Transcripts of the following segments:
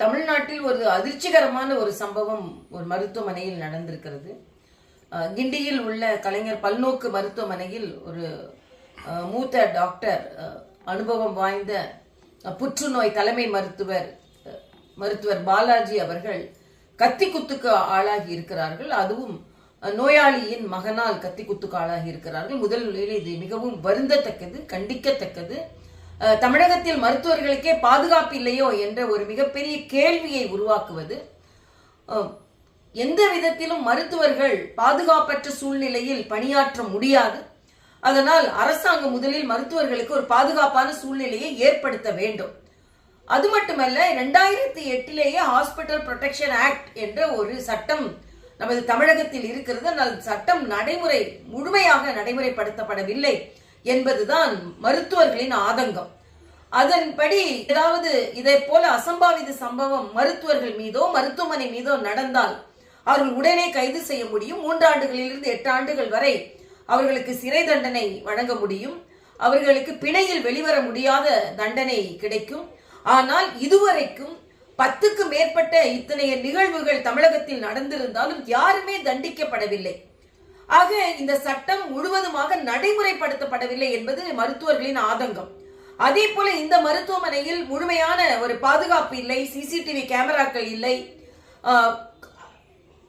தமிழ்நாட்டில் ஒரு அதிர்ச்சிகரமான ஒரு சம்பவம் ஒரு மருத்துவமனையில் நடந்திருக்கிறது. கிண்டியில் உள்ள கலைஞர் பல்நோக்கு மருத்துவமனையில் ஒரு மூத்த டாக்டர், அனுபவம் வாய்ந்த புற்றுநோய் தலைமை மருத்துவர் பாலாஜி அவர்கள் கத்தி குத்துக்கு ஆளாகி இருக்கிறார்கள். அதுவும் நோயாளியின் மகனால் கத்தி குத்துக்கு ஆளாகி இருக்கிறார்கள். முதலில் இது மிகவும் வருந்தத்தக்கது, கண்டிக்கத்தக்கது. தமிழகத்தில் மருத்துவர்களுக்கே பாதுகாப்பு இல்லையோ என்ற ஒரு மிகப்பெரிய கேள்வியை உருவாக்குவது. எந்த விதத்திலும் மருத்துவர்கள் பாதுகாப்பற்ற சூழ்நிலையில் பணியாற்ற முடியாது. அதனால் அரசாங்கம் முதலில் மருத்துவர்களுக்கு ஒரு பாதுகாப்பான சூழ்நிலையை ஏற்படுத்த வேண்டும். அது மட்டுமல்ல, 2008 ஹாஸ்பிட்டல் ப்ரொடெக்ஷன் ஆக்ட் என்ற ஒரு சட்டம் நமது தமிழகத்தில் இருக்கிறது. ஆனால் சட்டம் முழுமையாக நடைமுறைப்படுத்தப்படவில்லை என்பதுதான் மருத்துவர்களின் ஆதங்கம். அதன்படி ஏதாவது இதை போல அசம்பாவித சம்பவம் மருத்துவர்கள் மீதோ மருத்துவமனை மீதோ நடந்தால் அவர்கள் உடனே கைது செய்ய முடியும். 3 ஆண்டுகளிலிருந்து 8 ஆண்டுகள் வரை அவர்களுக்கு சிறை தண்டனை வழங்க முடியும். அவர்களுக்கு பிணையில் வெளிவர முடியாத தண்டனை கிடைக்கும். ஆனால் இதுவரைக்கும் 10க்கு மேற்பட்ட இத்தனைய நிகழ்வுகள் தமிழகத்தில் நடந்திருந்தாலும் யாருமே தண்டிக்கப்படவில்லை. ஆக இந்த சட்டம் முழுவதுமாக நடைமுறைப்படுத்தப்படவில்லை என்பது மருத்துவர்களின் ஆதங்கம். அதே போல இந்த மருத்துவமனையில் முழுமையான ஒரு பாதுகாப்பு இல்லை, சிசிடிவி கேமராக்கள் இல்லை,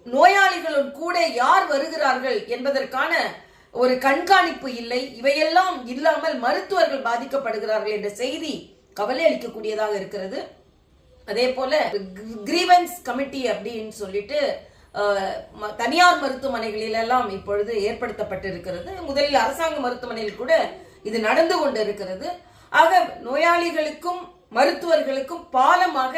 நோயாளிகளும் கூட யார் வருகிறார்கள் என்பதற்கான ஒரு கண்காணிப்பு இல்லை. இவையெல்லாம் இல்லாமல் மருத்துவர்கள் பாதிக்கப்படுகிறார்கள் என்ற செய்தி கவலை அளிக்கக்கூடியதாக இருக்கிறது. அதே போல கிரீவன்ஸ் கமிட்டி அப்படின்னு சொல்லிட்டு தனியார் மருத்துவமனைகளில் எல்லாம் இப்பொழுது ஏற்படுத்தப்பட்டிருக்கிறது. முதலில் அரசாங்க மருத்துவமனையில் கூட இது நடந்து கொண்டு இருக்கிறது. ஆக நோயாளிகளுக்கும் மருத்துவர்களுக்கும் பாலமாக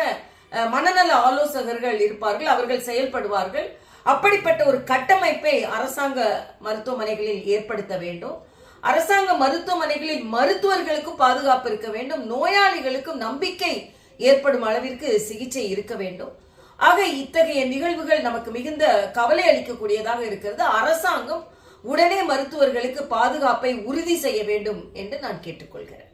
மனநல ஆலோசகர்கள் இருப்பார்கள், அவர்கள் செயல்படுவார்கள். அப்படிப்பட்ட ஒரு கட்டமைப்பை அரசாங்க மருத்துவமனைகளில் ஏற்படுத்த வேண்டும். அரசாங்க மருத்துவமனைகளில் மருத்துவர்களுக்கும் பாதுகாப்பு இருக்க வேண்டும், நோயாளிகளுக்கும் நம்பிக்கை ஏற்படும் அளவிற்கு சிகிச்சை இருக்க வேண்டும். ஆக இத்தகைய நிகழ்வுகள் நமக்கு மிகுந்த கவலை அளிக்கக்கூடியதாக இருக்கிறது. அரசாங்கம் உடனே மருத்துவர்களுக்கு பாதுகாப்பை உறுதி செய்ய வேண்டும் என்று நான் கேட்டுக்கொள்கிறேன்.